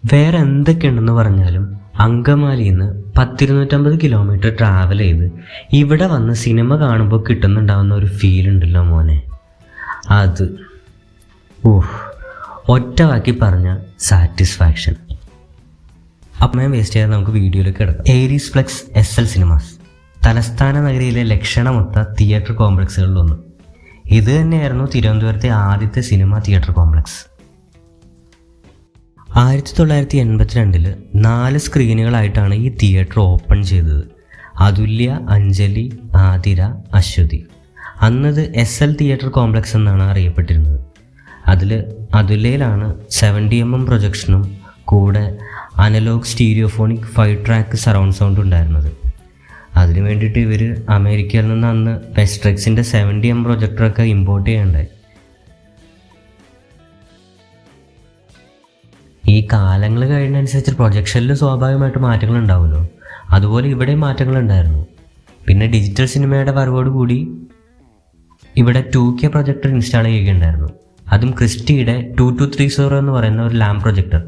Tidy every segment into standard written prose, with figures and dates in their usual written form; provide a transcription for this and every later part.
വേറെ എന്തൊക്കെയുണ്ടെന്ന് പറഞ്ഞാലും അങ്കമാലിയിൽ നിന്ന് 1,250 കിലോമീറ്റർ ട്രാവൽ ചെയ്ത് ഇവിടെ വന്ന് സിനിമ കാണുമ്പോൾ കിട്ടുന്നുണ്ടാവുന്ന ഒരു ഫീൽ ഉണ്ടല്ലോ മോനെ, അത് ഒറ്റ വാക്കി പറഞ്ഞ സാറ്റിസ്ഫാക്ഷൻ. അമ്മയും വേസ്റ്റ് ചെയ്യാതെ നമുക്ക് വീഡിയോയിലേക്ക് കിടക്കാം. ഏരീസ് ഫ്ലെക്സ് SL സിനിമാസ് തലസ്ഥാന നഗരിയിലെ ലക്ഷണമൊത്ത തിയേറ്റർ കോംപ്ലക്സുകളിലൊന്ന്. ഇത് തന്നെയായിരുന്നു തിരുവനന്തപുരത്തെ ആദ്യത്തെ സിനിമ തിയേറ്റർ കോംപ്ലക്സ്. 1982 4 സ്ക്രീനുകളായിട്ടാണ് ഈ തിയേറ്റർ ഓപ്പൺ ചെയ്തത്. അതുല്യ, അഞ്ജലി, ആതിര, അശ്വതി. അന്നത് SL തിയേറ്റർ കോംപ്ലക്സ് എന്നാണ് അറിയപ്പെട്ടിരുന്നത്. അതിൽ അതുല്യയിലാണ് 70mm പ്രൊജക്ഷനും കൂടെ അനലോഗ് സ്റ്റീരിയോഫോണിക് 5 ട്രാക്ക് സറൗണ്ട് സൗണ്ട് ഉണ്ടായിരുന്നത്. അതിനു വേണ്ടിയിട്ട് ഇവർ അമേരിക്കയിൽ നിന്ന് അന്ന് വെസ്ട്രെക്സിൻ്റെ 70mm പ്രൊജക്ടറൊക്കെ ഇമ്പോർട്ട് ചെയ്യണ്ടായി. ഈ കാലങ്ങൾ കഴിയുന്നതനുസരിച്ച് പ്രൊജക്ഷനിൽ സ്വാഭാവികമായിട്ട് മാറ്റങ്ങൾ ഉണ്ടാവുമല്ലോ, അതുപോലെ ഇവിടെയും മാറ്റങ്ങൾ ഉണ്ടായിരുന്നു. പിന്നെ ഡിജിറ്റൽ സിനിമയുടെ വരവോടുകൂടി ഇവിടെ 2K പ്രൊജക്ടർ ഇൻസ്റ്റാൾ ചെയ്യുകയുണ്ടായിരുന്നു. അതും ക്രിസ്റ്റിയുടെ 2230 എന്ന് പറയുന്ന ഒരു lamp projector.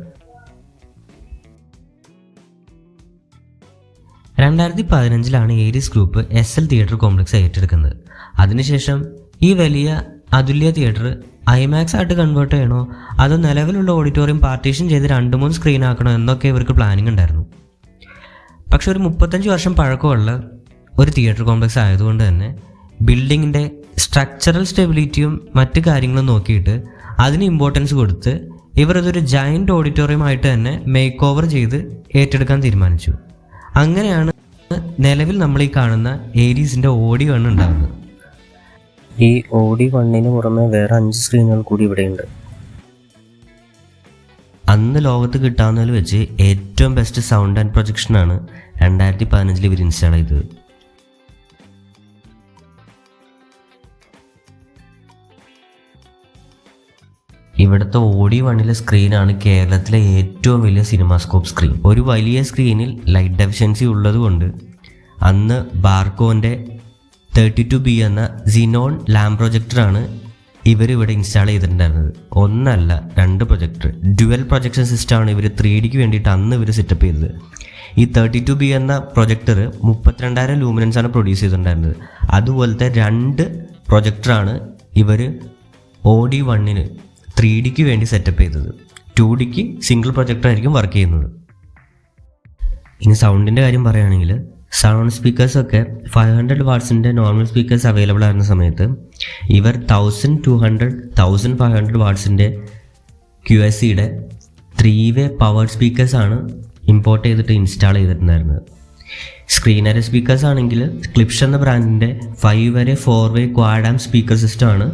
2015 Aries group SL theatre complex ഏറ്റെടുക്കുന്നത്. അതിനുശേഷം ഈ വലിയ അതുല്യ തിയേറ്റർ IMAX ആയിട്ട് കൺവേർട്ട് ചെയ്യണോ അതോ നിലവിലുള്ള ഓഡിറ്റോറിയം പാർട്ടീഷൻ ചെയ്ത് 2-3 സ്ക്രീൻ ആക്കണോ എന്നൊക്കെ ഇവർക്ക് പ്ലാനിങ് ഉണ്ടായിരുന്നു. പക്ഷെ ഒരു 35 വർഷം പഴക്കമുള്ള ഒരു തിയേറ്റർ കോംപ്ലക്സ് ആയതുകൊണ്ട് തന്നെ ബിൽഡിങ്ങിൻ്റെ സ്ട്രക്ചറൽ സ്റ്റെബിലിറ്റിയും മറ്റു കാര്യങ്ങളും നോക്കിയിട്ട് അതിന് ഇമ്പോർട്ടൻസ് കൊടുത്ത് ഇവർ അതൊരു ജയൻറ്റ് ഓഡിറ്റോറിയം ആയിട്ട് തന്നെ മേക്ക് ഓവർ ചെയ്ത് ഏറ്റെടുക്കാൻ തീരുമാനിച്ചു. അങ്ങനെയാണ് നിലവിൽ നമ്മൾ ഈ കാണുന്ന ഏരീസിൻ്റെ OD1 ഉണ്ടാകുന്നത്. ഈ OD1 പുറമെ വേറെ 5 സ്ക്രീനുകൾ കൂടി ഇവിടെയുണ്ട്. അന്ന് ലോകത്ത് കിട്ടാവുന്നതിൽ വെച്ച് ഏറ്റവും ബെസ്റ്റ് സൗണ്ട് ആൻഡ് പ്രൊജക്ഷനാണ് 2015 ഇവർ ഇൻസ്റ്റാൾ ചെയ്തത്. ഇവിടുത്തെ OD1 സ്ക്രീനാണ് കേരളത്തിലെ ഏറ്റവും വലിയ സിനിമാസ്കോപ്പ് സ്ക്രീൻ. ഒരു വലിയ സ്ക്രീനിൽ ലൈറ്റ് ഡെഫിഷ്യൻസി ഉള്ളതുകൊണ്ട് അന്ന് ബാർക്കോൻ്റെ 32B എന്ന സിനോൺ ലാംപ് പ്രൊജക്ടറാണ് ഇവരിവിടെ ഇൻസ്റ്റാൾ ചെയ്തിട്ടുണ്ടായിരുന്നത്. ഒന്നല്ല 2 പ്രൊജക്ടർ, ഡ്യുവൽ പ്രൊജക്ഷൻ സിസ്റ്റമാണ് ഇവർ 3Dക്ക് വേണ്ടിയിട്ട് അന്ന് ഇവർ സെറ്റപ്പ് ചെയ്തത്. ഈ 32B എന്ന പ്രൊജക്ടർ 32,000 ലൂമിനൻസ് ആണ് പ്രൊഡ്യൂസ് ചെയ്തിട്ടുണ്ടായിരുന്നത്. അതുപോലത്തെ 2 പ്രൊജക്ടറാണ് ഇവർ OD1 3Dക്ക് വേണ്ടി സെറ്റപ്പ് ചെയ്തത്. 2Dക്ക് സിംഗിൾ പ്രൊജക്ടർ ആയിരിക്കും വർക്ക് ചെയ്യുന്നത്. ഇനി സൗണ്ടിൻ്റെ കാര്യം പറയുകയാണെങ്കിൽ സറൗണ്ട് സ്പീക്കേഴ്സൊക്കെ 500 വാട്ട്സിൻ്റെ നോർമൽ സ്പീക്കേഴ്സ് അവൈലബിൾ ആയിരുന്ന സമയത്ത് ഇവർ 1200-1500 വാട്ട്സിൻ്റെ QSCയുടെ 3-way പവർഡ് സ്പീക്കേഴ്സാണ് ഇമ്പോർട്ട് ചെയ്തിട്ട് ഇൻസ്റ്റാൾ ചെയ്തിട്ടുണ്ടായിരുന്നത്. സ്ക്രീനറി സ്പീക്കേഴ്സ് ആണെങ്കിൽ ക്ലിപ്ഷ് എന്ന ബ്രാൻഡിൻ്റെ 5-way 4-way quad amp speaker സിസ്റ്റമാണ്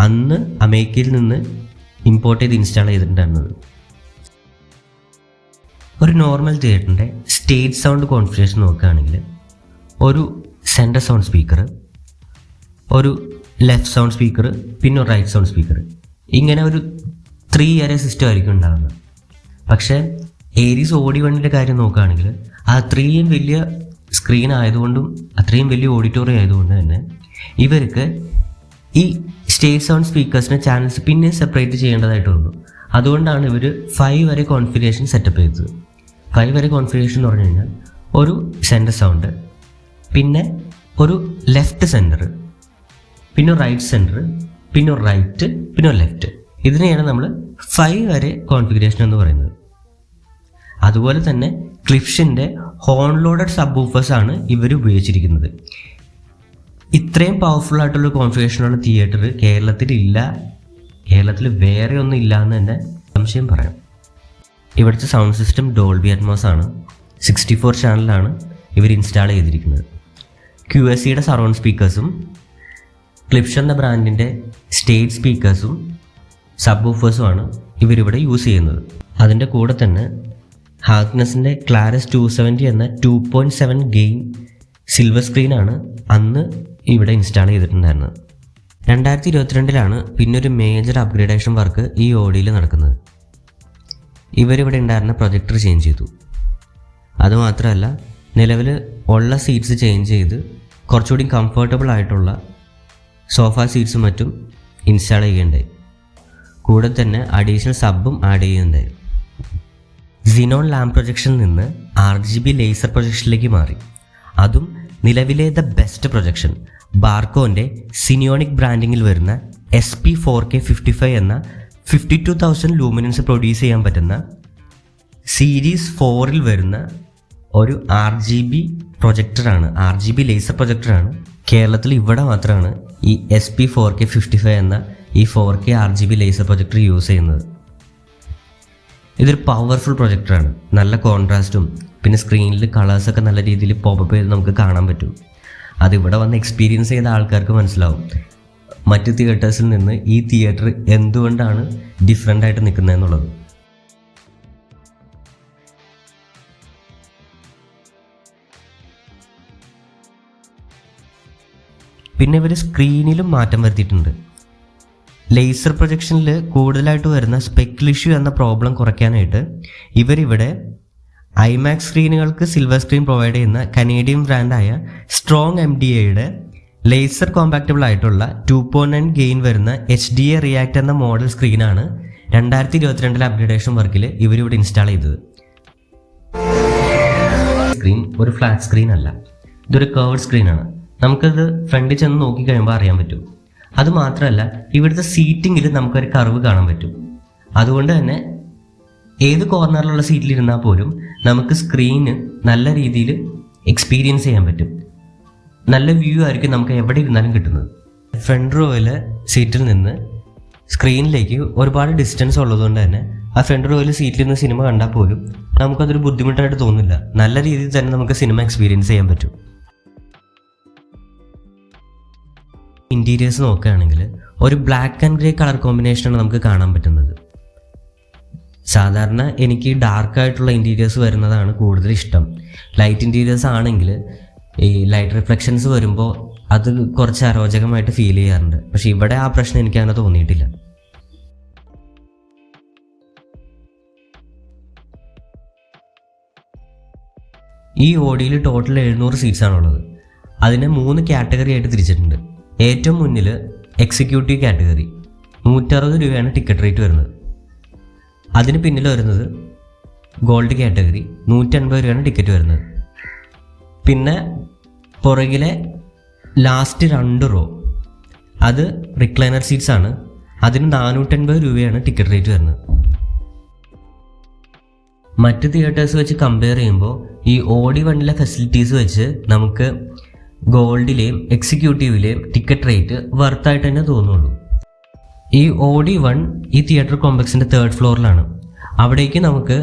അന്ന് അമേരിക്കയിൽ നിന്ന് ഇമ്പോർട്ട് ചെയ്ത് ഇൻസ്റ്റാൾ ചെയ്തിട്ടുണ്ടായിരുന്നത്. ഒരു നോർമൽ തിയേറ്ററിൻ്റെ സ്റ്റേജ് സൗണ്ട് കോൺഫിഗറേഷൻ നോക്കുകയാണെങ്കിൽ ഒരു സെൻറ്റർ സൗണ്ട് സ്പീക്കർ, ഒരു ലെഫ്റ്റ് സൗണ്ട് സ്പീക്കർ, പിന്നെ ഒരു റൈറ്റ് സൗണ്ട് സ്പീക്കർ, ഇങ്ങനെ ഒരു 3 array സിസ്റ്റം ആയിരിക്കും ഉണ്ടാകുന്നത്. പക്ഷേ ഏരീസ് OD1 കാര്യം നോക്കുകയാണെങ്കിൽ ആ അത്രയും വലിയ സ്ക്രീൻ ആയതുകൊണ്ടും അത്രയും വലിയ ഓഡിറ്റോറിയം ആയതുകൊണ്ട് തന്നെ ഇവർക്ക് ഈ സ്റ്റേജ് സൗണ്ട് സ്പീക്കേഴ്സിൻ്റെ ചാനൽസ് പിന്നെ സെപ്പറേറ്റ് ചെയ്യേണ്ടതായിട്ട് വന്നു. അതുകൊണ്ടാണ് ഇവർ 5 array കോൺഫിഗറേഷൻ സെറ്റപ്പ് ചെയ്തത്. 5 array കോൺഫിഗറേഷൻ എന്ന് പറഞ്ഞു കഴിഞ്ഞാൽ ഒരു സെൻറ്റർ സൗണ്ട്, പിന്നെ ഒരു ലെഫ്റ്റ് സെൻറ്റർ, പിന്നെ ഒരു റൈറ്റ് സെൻറ്റർ, പിന്നെ ഒരു റൈറ്റ്, പിന്നെ ഒരു ലെഫ്റ്റ്. ഇതിനെയാണ് നമ്മൾ 5 array കോൺഫിഗറേഷൻ എന്ന് പറയുന്നത്. അതുപോലെ തന്നെ ക്ലിപ്ഷിൻ്റെ ഹോൺ ലോഡഡ് സബ് വൂഫേഴ്സാണ് ഇവർ ഉപയോഗിച്ചിരിക്കുന്നത്. ഇത്രയും പവർഫുൾ ആയിട്ടുള്ള കോൺഫിഗറേഷനുള്ള തിയേറ്റർ കേരളത്തിൽ വേറെ ഒന്നും ഇല്ല എന്ന് തന്നെ സംശയം പറയാം. ഇവിടുത്തെ സൗണ്ട് സിസ്റ്റം ഡോൾബി അറ്റ്മോസ് ആണ്. 64 ചാനലാണ് ഇവർ ഇൻസ്റ്റാൾ ചെയ്തിരിക്കുന്നത്. QSCയുടെ സറൗണ്ട് സ്പീക്കേഴ്സും ക്ലിപ്ഷ് എന്ന ബ്രാൻഡിൻ്റെ സ്റ്റേജ് സ്പീക്കേഴ്സും സബ് വൂഫേഴ്സുമാണ് ഇവരിവിടെ യൂസ് ചെയ്യുന്നത്. അതിൻ്റെ കൂടെ തന്നെ ഹാഗ്നസിൻ്റെ ക്ലാരസ് 270 എന്ന 2.7 ഗെയിൻ സിൽവർ സ്ക്രീനാണ് അന്ന് ഇവിടെ ഇൻസ്റ്റാൾ ചെയ്തിട്ടുണ്ടായിരുന്നത്. 2022 പിന്നൊരു മേജർ അപ്ഗ്രേഡേഷൻ വർക്ക് ഈ OD നടക്കുന്നത്. ഇവരിവിടെ ഉണ്ടായിരുന്ന പ്രൊജക്ടർ ചേഞ്ച് ചെയ്തു. അതുമാത്രമല്ല നിലവിൽ ഉള്ള സീറ്റ്സ് ചേഞ്ച് ചെയ്ത് കുറച്ചുകൂടി കംഫർട്ടബിൾ ആയിട്ടുള്ള സോഫ സീറ്റ്സും മറ്റും ഇൻസ്റ്റാൾ ചെയ്യുകയുണ്ടായി. കൂടെ തന്നെ അഡീഷണൽ സബും ആഡ് ചെയ്യുന്നുണ്ടായി. സിനോൺ ലാംപ് പ്രൊജക്ഷനിൽ നിന്ന് RGB ലേസർ പ്രൊജക്ഷനിലേക്ക് മാറി. അതും നിലവിലെ ദ ബെസ്റ്റ് പ്രൊജക്ഷൻ ബാർക്കോൻ്റെ സിനിയോണിക് ബ്രാൻഡിങ്ങിൽ വരുന്ന SP4K55 എന്ന 52,000 ലൂമിനൻസ് പ്രൊഡ്യൂസ് ചെയ്യാൻ പറ്റുന്ന സീരീസ് 4ൽ വരുന്ന ഒരു RGB പ്രൊജക്ടറാണ്, RGB ലേസർ പ്രൊജക്ടറാണ്. കേരളത്തിൽ ഇവിടെ മാത്രമാണ് ഈ SP4K55 എന്ന ഈ 4K RGB laser projector use ചെയ്യുന്നത്. ഇതൊരു പവർഫുൾ പ്രൊജക്ടറാണ്. നല്ല കോൺട്രാസ്റ്റും പിന്നെ സ്ക്രീനിൽ കളേഴ്സൊക്കെ നല്ല രീതിയിൽ പോപ്പപ്പ് ചെയ്ത് നമുക്ക് കാണാൻ പറ്റും. അതിവിടെ വന്ന് എക്സ്പീരിയൻസ് ചെയ്ത ആൾക്കാർക്ക് മനസ്സിലാവും മറ്റ് തിയേറ്റേഴ്സിൽ നിന്ന് ഈ തിയേറ്റർ എന്തുകൊണ്ടാണ് ഡിഫറെൻ്റ് ആയിട്ട് നിൽക്കുന്നതെന്നുള്ളത്. പിന്നെ ഇവർ സ്ക്രീനിലും മാറ്റം വരുത്തിയിട്ടുണ്ട്. ലേസർ പ്രൊജക്ഷനിൽ കൂടുതലായിട്ട് വരുന്ന സ്പെക്കിൾ ഇഷ്യൂ എന്ന പ്രോബ്ലം കുറയ്ക്കാനായിട്ട് ഇവരിവിടെ IMAX സ്ക്രീനുകൾക്ക് സിൽവർ സ്ക്രീൻ പ്രൊവൈഡ് ചെയ്യുന്ന കനേഡിയൻ ബ്രാൻഡായ സ്ട്രോങ് MDAയുടെ ലേസർ കോമ്പാക്റ്റബിൾ ആയിട്ടുള്ള 2.9 ഗെയിൻ വരുന്ന HDA റിയാക്ട് എന്ന മോഡൽ സ്ക്രീനാണ് 2022 അപ്ഗ്രേഡേഷൻ വർക്കിൽ ഇവരിവിടെ ഇൻസ്റ്റാൾ ചെയ്തത്. സ്ക്രീൻ ഒരു ഫ്ലാറ്റ് സ്ക്രീൻ അല്ല, ഇതൊരു കർവ്ഡ് സ്ക്രീനാണ്. നമുക്കത് ഫ്രണ്ടിൽ ചെന്ന് നോക്കി കഴിയുമ്പോൾ അറിയാൻ പറ്റും. അതുമാത്രമല്ല ഇവിടുത്തെ സീറ്റിങ്ങിൽ നമുക്കൊരു കർവ് കാണാൻ പറ്റും. അതുകൊണ്ട് തന്നെ ഏത് കോർണറിലുള്ള സീറ്റിലിരുന്നാൽ പോലും നമുക്ക് സ്ക്രീന് നല്ല രീതിയിൽ എക്സ്പീരിയൻസ് ചെയ്യാൻ പറ്റും. നല്ല വ്യൂ ആയിരിക്കും നമുക്ക് എവിടെ ഇരുന്നാലും കിട്ടുന്നത്. ഫ്രണ്ട് റോയിലെ സീറ്റിൽ നിന്ന് സ്ക്രീനിലേക്ക് ഒരുപാട് ഡിസ്റ്റൻസ് ഉള്ളതുകൊണ്ട് തന്നെ ആ ഫ്രണ്ട് റോയിൽ സീറ്റിലിരുന്ന് സിനിമ കണ്ടാൽ പോലും നമുക്കതൊരു ബുദ്ധിമുട്ടായിട്ട് തോന്നില്ല. നല്ല രീതിയിൽ തന്നെ നമുക്ക് സിനിമ എക്സ്പീരിയൻസ് ചെയ്യാൻ പറ്റും. ഇൻറ്റീരിയേഴ്സ് നോക്കുകയാണെങ്കിൽ ഒരു ബ്ലാക്ക് ആൻഡ് ഗ്രേ കളർ കോമ്പിനേഷനാണ് നമുക്ക് കാണാൻ പറ്റുന്നത്. സാധാരണ എനിക്ക് ഡാർക്കായിട്ടുള്ള ഇൻറ്റീരിയേഴ്സ് വരുന്നതാണ് കൂടുതൽ ഇഷ്ടം. ലൈറ്റ് ഇൻറ്റീരിയേഴ്സ് ആണെങ്കിൽ ഈ ലൈറ്റ് റിഫ്ലക്ഷൻസ് വരുമ്പോൾ അത് കുറച്ച് അരോചകമായിട്ട് ഫീൽ ചെയ്യാറുണ്ട്. പക്ഷെ ഇവിടെ ആ പ്രശ്നം എനിക്ക് അങ്ങനെ തോന്നിയിട്ടില്ല. ഈ ഓഡിയിൽ ടോട്ടൽ 700 സീറ്റ്സാണുള്ളത്. അതിനെ 3 കാറ്റഗറി ആയിട്ട് തിരിച്ചിട്ടുണ്ട്. ഏറ്റവും മുന്നിൽ എക്സിക്യൂട്ടീവ് കാറ്റഗറി 160 രൂപയാണ് ടിക്കറ്റ് റേറ്റ് വരുന്നത്. അതിന് പിന്നിൽ വരുന്നത് ഗോൾഡ് കാറ്റഗറി 150 രൂപയാണ് ടിക്കറ്റ് വരുന്നത്. പിന്നെ പുറകിലെ ലാസ്റ്റ് 2 റോ അത് റിക്ലൈനർ സീറ്റ്സ് ആണ്. അതിന് 450 രൂപയാണ് ടിക്കറ്റ് റേറ്റ് വരുന്നത്. മറ്റ് തിയേറ്റേഴ്സ് വെച്ച് കമ്പയർ ചെയ്യുമ്പോൾ ഈ ഓഡി 1ലെ ഫെസിലിറ്റീസ് വെച്ച് നമുക്ക് ഗോൾഡിലെയും എക്സിക്യൂട്ടീവിലെയും ടിക്കറ്റ് റേറ്റ് വർത്തായിട്ട് തന്നെ തോന്നുള്ളൂ. ഈ ഓഡി 1 ഈ തിയേറ്റർ കോംപ്ലക്സിൻ്റെ 3rd ഫ്ലോറിലാണ്. അവിടേക്ക് നമുക്ക്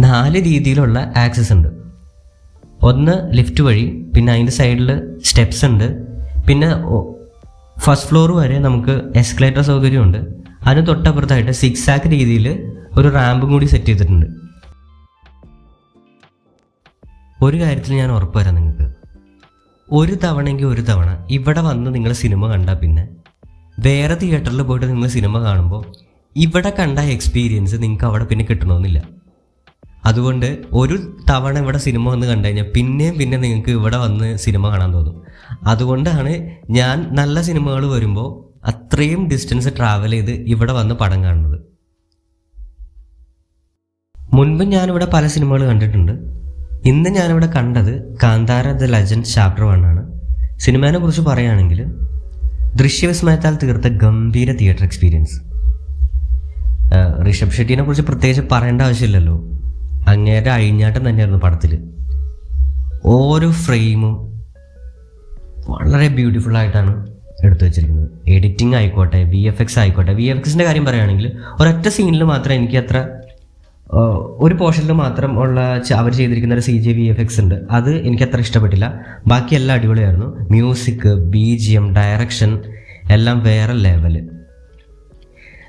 4 രീതിയിലുള്ള ആക്സസ് ഉണ്ട്. ഒന്ന് ലിഫ്റ്റ് വഴി, പിന്നെ അതിൻ്റെ സൈഡിൽ സ്റ്റെപ്സ് ഉണ്ട്, പിന്നെ ഫസ്റ്റ് ഫ്ലോർ വരെ നമുക്ക് എസ്കലേറ്റർ സൗകര്യമുണ്ട്. അതിന് തൊട്ടപ്പുറത്തായിട്ട് 6 ആക്ക് രീതിയിൽ ഒരു റാമ്പും കൂടി സെറ്റ് ചെയ്തിട്ടുണ്ട്. ഒരു കാര്യത്തിൽ ഞാൻ ഉറപ്പ് തരാം നിങ്ങൾക്ക്, ഒരു തവണ ഇവിടെ വന്ന് നിങ്ങൾ സിനിമ കണ്ടാൽ പിന്നെ വേറെ തിയേറ്ററിൽ പോയിട്ട് നിങ്ങൾ സിനിമ കാണുമ്പോൾ ഇവിടെ കണ്ട എക്സ്പീരിയൻസ് നിങ്ങൾക്ക് അവിടെ പിന്നെ കിട്ടണമെന്നില്ല. അതുകൊണ്ട് ഒരു തവണ ഇവിടെ സിനിമ വന്ന് കണ്ടു കഴിഞ്ഞാൽ പിന്നെ നിങ്ങൾക്ക് ഇവിടെ വന്ന് സിനിമ കാണാൻ തോന്നും. അതുകൊണ്ടാണ് ഞാൻ നല്ല സിനിമകൾ വരുമ്പോൾ അത്രയും ഡിസ്റ്റൻസ് ട്രാവൽ ചെയ്ത് ഇവിടെ വന്ന് പടം കാണുന്നത്. മുൻപ് ഞാനിവിടെ പല സിനിമകൾ കണ്ടിട്ടുണ്ട്. ഇന്ന് ഞാനിവിടെ കണ്ടത് കാന്താര ദ ലെജൻഡ് ചാപ്റ്റർ 1 ആണ്. സിനിമയെ കുറിച്ച് പറയുകയാണെങ്കിൽ ദൃശ്യവിസ്മയത്താൽ തീർത്ത ഗംഭീര തിയേറ്റർ എക്സ്പീരിയൻസ്. ഋഷഭ് ഷെട്ടിനെ കുറിച്ച് പ്രത്യേകിച്ച് പറയേണ്ട ആവശ്യമില്ലല്ലോ. അങ്ങേരുടെ അഴിഞ്ഞാട്ടം തന്നെയായിരുന്നു പടത്തിൽ. ഓരോ ഫ്രെയിമും വളരെ ബ്യൂട്ടിഫുൾ ആയിട്ടാണ് എടുത്തു വെച്ചിരിക്കുന്നത്. എഡിറ്റിംഗ് ആയിക്കോട്ടെ, VFX ആയിക്കോട്ടെ. VFXൻ്റെ കാര്യം പറയുകയാണെങ്കിൽ ഒരൊറ്റ സീനിൽ മാത്രം എനിക്ക് അത്ര ഒരു പോർഷനിൽ മാത്രം ഉള്ള അവർ ചെയ്തിരിക്കുന്ന ഒരു CG VFX ഉണ്ട്. അത് എനിക്ക് അത്ര ഇഷ്ടപ്പെട്ടില്ല. ബാക്കി എല്ലാം അടിപൊളിയായിരുന്നു. മ്യൂസിക്, BGM, ഡയറക്ഷൻ എല്ലാം വേറെ ലെവല്.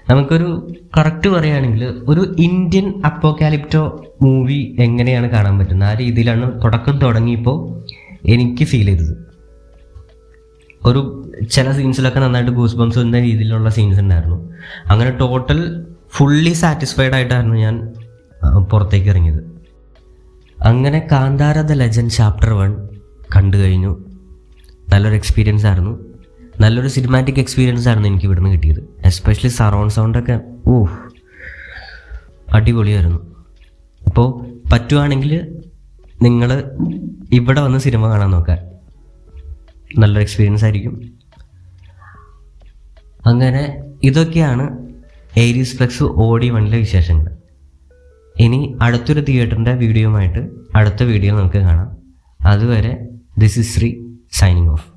നമുക്കൊരു കറക്റ്റ് പറയുകയാണെങ്കിൽ ഒരു ഇന്ത്യൻ അപ്പോക്കാലിപ്റ്റോ മൂവി എങ്ങനെയാണ് കാണാൻ പറ്റുന്നത് ആ രീതിയിലാണ് തുടക്കം തുടങ്ങിയപ്പോൾ എനിക്ക് ഫീൽ ചെയ്തത്. ഒരു ചില സീൻസിലൊക്കെ നന്നായിട്ട് ഗൂസ് ബംസ് എന്ന രീതിയിലുള്ള സീൻസ് ഉണ്ടായിരുന്നു. അങ്ങനെ ടോട്ടൽ ഫുള്ളി സാറ്റിസ്ഫൈഡ് ആയിട്ടായിരുന്നു ഞാൻ പുറത്തേക്ക് ഇറങ്ങിയത്. അങ്ങനെ കാന്താര ദ ലെജൻഡ് ചാപ്റ്റർ 1 കണ്ടു കഴിഞ്ഞു. നല്ലൊരു എക്സ്പീരിയൻസ് ആയിരുന്നു. നല്ലൊരു സിനിമാറ്റിക് എക്സ്പീരിയൻസ് ആയിരുന്നു എനിക്ക് ഇവിടുന്ന് കിട്ടിയത്. എസ്പെഷ്യലി സറൗണ്ട് സൗണ്ടൊക്കെ അടിപൊളിയായിരുന്നു. അപ്പോൾ പറ്റുവാണെങ്കിൽ നിങ്ങൾ ഇവിടെ വന്ന് സിനിമ കാണാൻ നോക്കുക, നല്ലൊരു എക്സ്പീരിയൻസ് ആയിരിക്കും. അങ്ങനെ ഇതൊക്കെയാണ് ഏരീസ് ഫ്ലെക്സ് OD1 വിശേഷങ്ങൾ. ഇനി അടുത്തൊരു തിയേറ്ററിൻ്റെ വീഡിയോയുമായിട്ട് അടുത്ത വീഡിയോ നമുക്ക് കാണാം. അതുവരെ this is Shri signing off.